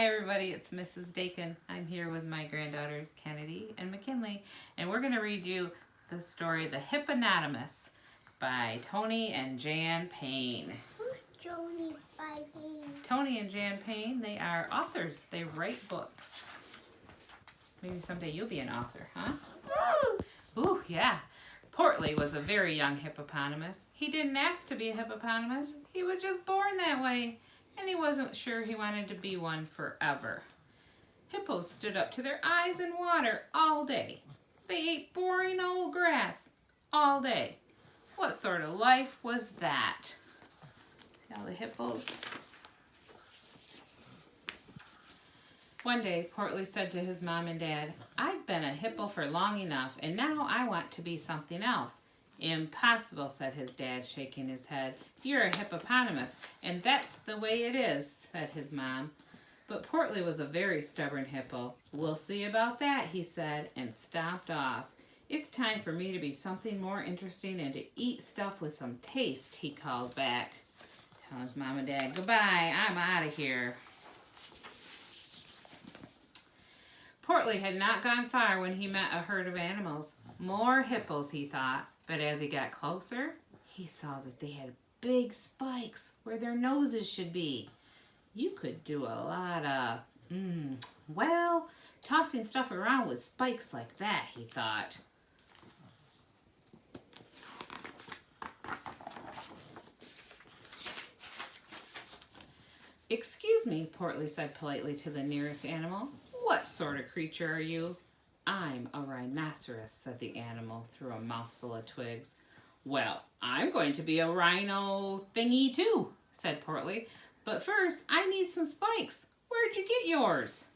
Hi everybody, it's Mrs. Dakin. I'm here with my granddaughters Kennedy and McKinley, and we're going to read you the story The Hippopotamus by Tony and Jan Payne. Who's Tony by Payne? Tony and Jan Payne, they are authors. They write books. Maybe someday you'll be an author, huh? Ooh, yeah. Portly was a very young hippopotamus. He didn't ask to be a hippopotamus. He was just born that way. And he wasn't sure he wanted to be one forever. Hippos stood up to their eyes in water all day. They ate boring old grass all day. What sort of life was that? See all the hippos? One day, Portly said to his mom and dad, "I've been a hippo for long enough, and now I want to be something else." "Impossible," said his dad, shaking his head. "You're a hippopotamus, and that's the way it is," said his mom. But Portly was a very stubborn hippo. "We'll see about that," he said, and stomped off. "It's time for me to be something more interesting and to eat stuff with some taste," he called back. Tell his mom and dad, "Goodbye, I'm out of here." Portly had not gone far when he met a herd of animals. More hippos, he thought, but as he got closer, he saw that they had big spikes where their noses should be. You could do a lot of, tossing stuff around with spikes like that, he thought. "Excuse me," Portly said politely to the nearest animal. "What sort of creature are you?" "I'm a rhinoceros," said the animal through a mouthful of twigs. "Well, I'm going to be a rhino thingy too," said Portly. "But first, I need some spikes. Where'd you get yours?"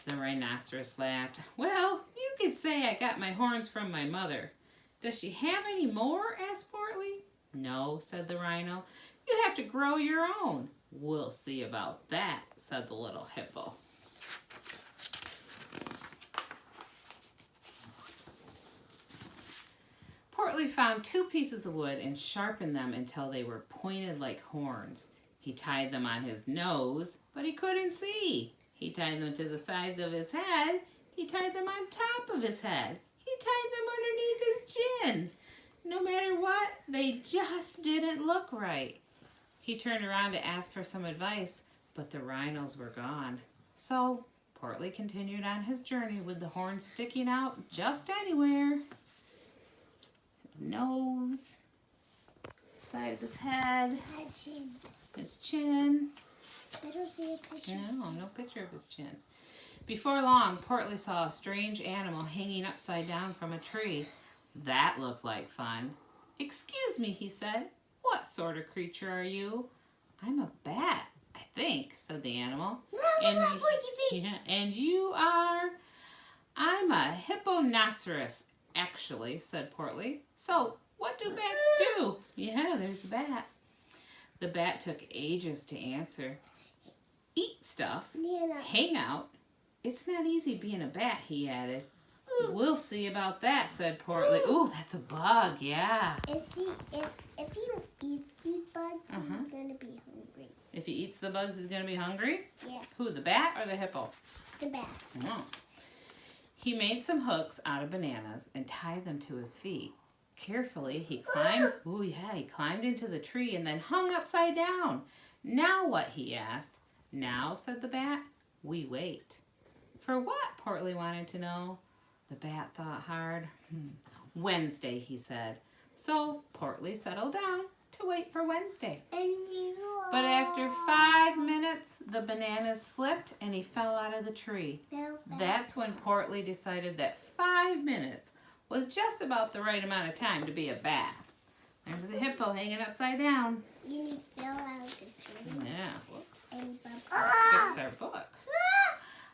The rhinoceros laughed. "Well, you could say I got my horns from my mother." "Does she have any more?" asked Portly. "No," said the rhino. "You have to grow your own." "We'll see about that," said the little hippo. Portly found 2 pieces of wood and sharpened them until they were pointed like horns. He tied them on his nose, but he couldn't see. He tied them to the sides of his head. He tied them on top of his head. He tied them underneath his chin. No matter what, they just didn't look right. He turned around to ask for some advice, but the rhinos were gone. So Portly continued on his journey with the horns sticking out just anywhere. Nose, side of his head, his chin. I don't see a picture. No picture of his chin. Before long, Portly saw a strange animal hanging upside down from a tree. That looked like fun. "Excuse me," he said. "What sort of creature are you?" "I'm a bat, I think," said the animal. "And you are?" "I'm a hipponoceros, actually," said Portly. "So, what do bats do?" "Yeah, there's the bat." The bat took ages to answer. "Eat stuff, hang out. It's not easy being a bat," he added. "We'll see about that," said Portly. "Ooh, that's a bug, yeah." If he eats these bugs, he's going to be hungry. If he eats the bugs, he's going to be hungry? Yeah. Who, the bat or the hippo? The bat. Oh. He made some hooks out of bananas and tied them to his feet. Carefully, he climbed into the tree and then hung upside down. "Now what?" he asked. "Now," said the bat, "we wait." For what? Portly wanted to know. The bat thought hard. "Wednesday," he said. So Portly settled down to wait for Wednesday. But after 5 minutes, the bananas slipped and he fell out of the tree. That's when Portly decided that 5 minutes was just about the right amount of time to be a bat. There was a hippo hanging upside down. You fell out of the tree. Yeah, whoops. Fix our book.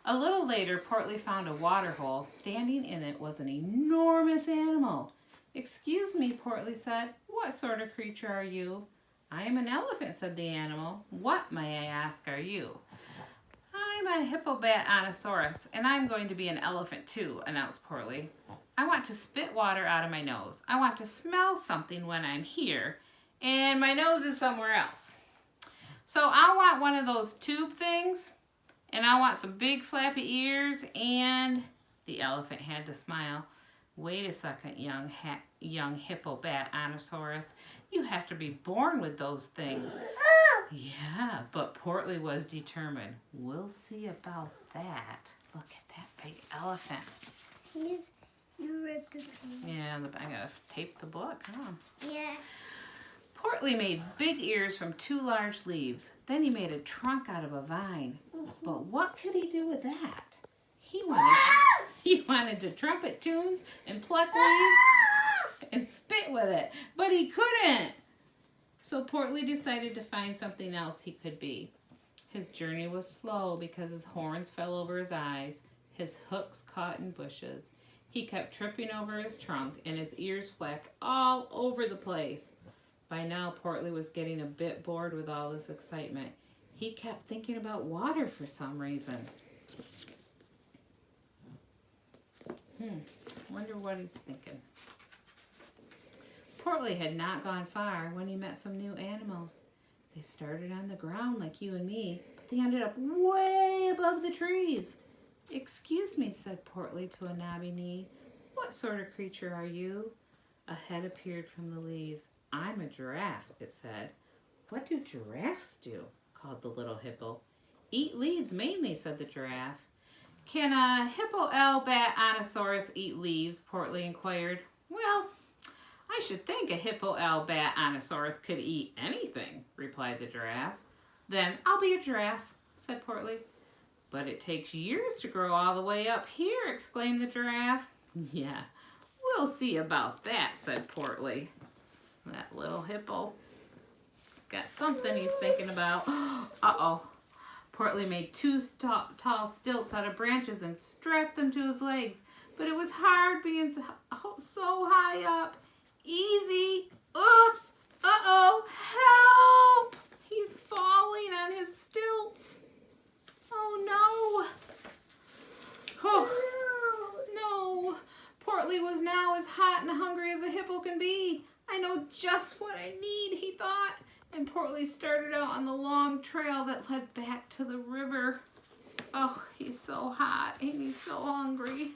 A little later, Portly found a water hole. Standing in it was an enormous animal. "Excuse me," Portly said. "What sort of creature are you?" "I am an elephant," said the animal. "What, may I ask, are you?" "I'm a hippobatanosaurus, and I'm going to be an elephant too," announced Portly. "I want to spit water out of my nose. I want to smell something when I'm here, and my nose is somewhere else. So I want one of those tube things, And I want some big flappy ears, and the elephant had to smile. Wait a second, young hippopotamosaurus. You have to be born with those things. Yeah, but Portly was determined. We'll see about that. Look at that big elephant. You ripped the page. Yeah, I gotta tape the book, huh? Yeah. Portly made big ears from 2 large leaves. Then he made a trunk out of a vine. But what could he do with that? He wanted to trumpet tunes and pluck leaves and spit with it, but he couldn't. So Portly decided to find something else he could be. His journey was slow because his horns fell over his eyes, his hooks caught in bushes. He kept tripping over his trunk, and his ears flapped all over the place. By now, Portly was getting a bit bored with all this excitement. He kept thinking about water for some reason. Wonder what he's thinking. Portly had not gone far when he met some new animals. They started on the ground like you and me, but they ended up way above the trees. Excuse me, said Portly to a knobby knee. What sort of creature are you? A head appeared from the leaves. I'm a giraffe, it said. What do giraffes do? Called the little hippo. Eat leaves mainly, said the giraffe. Can a hippopotamosaurus eat leaves? Portly inquired. Well, I should think a hippopotamosaurus could eat anything, replied the giraffe. Then I'll be a giraffe, said Portly. But it takes years to grow all the way up here, exclaimed the giraffe. Yeah, we'll see about that, said Portly. That little hippo got something he's thinking about. Uh-oh. Portly made 2 tall stilts out of branches and strapped them to his legs. But it was hard being so high up. Easy. Oops. Uh-oh. Help! He's falling on his stilts. Oh, no. Oh, no. Portly was now as hot and hungry as a hippo can be. I know just what I need, he thought. And Portly started out on the long trail that led back to the river. Oh, he's so hot and he's so hungry.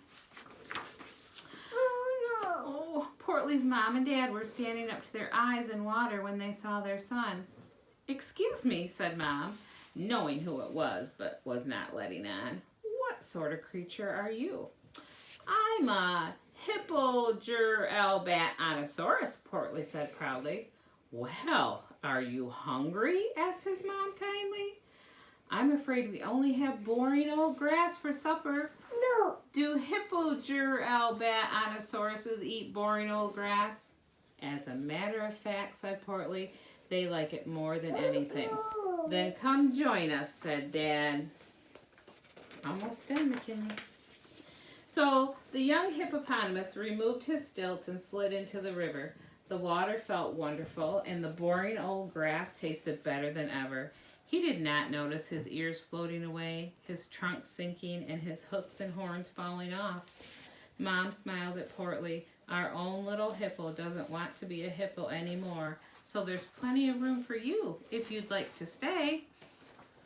Oh, no. Oh, Portly's mom and dad were standing up to their eyes in water when they saw their son. Excuse me, said Mom, knowing who it was, but was not letting on. What sort of creature are you? I'm a hippopotamosaurus, Portly said proudly. Well, are you hungry? Asked his mom kindly. I'm afraid we only have boring old grass for supper. No. Do hippopotamosaurus eat boring old grass? As a matter of fact, said Portly, they like it more than anything. No. Then come join us, said Dad. Almost done, McKinley. So the young hippopotamus removed his stilts and slid into the river. The water felt wonderful, and the boring old grass tasted better than ever. He did not notice his ears floating away, his trunk sinking, and his hooks and horns falling off. Mom smiled at Portly. Our own little hippo doesn't want to be a hippo anymore, so there's plenty of room for you if you'd like to stay.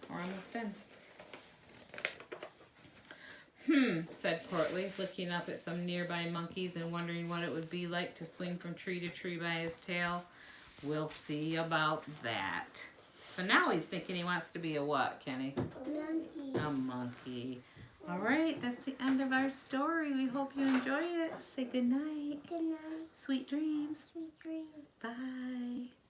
We're almost done. Said Portly, looking up at some nearby monkeys and wondering what it would be like to swing from tree to tree by his tail. We'll see about that. So now he's thinking he wants to be a what, Kenny? Monkey. A monkey. All right, that's the end of our story. We hope you enjoy it. Say good night. Good night. Sweet dreams. Sweet dreams. Bye.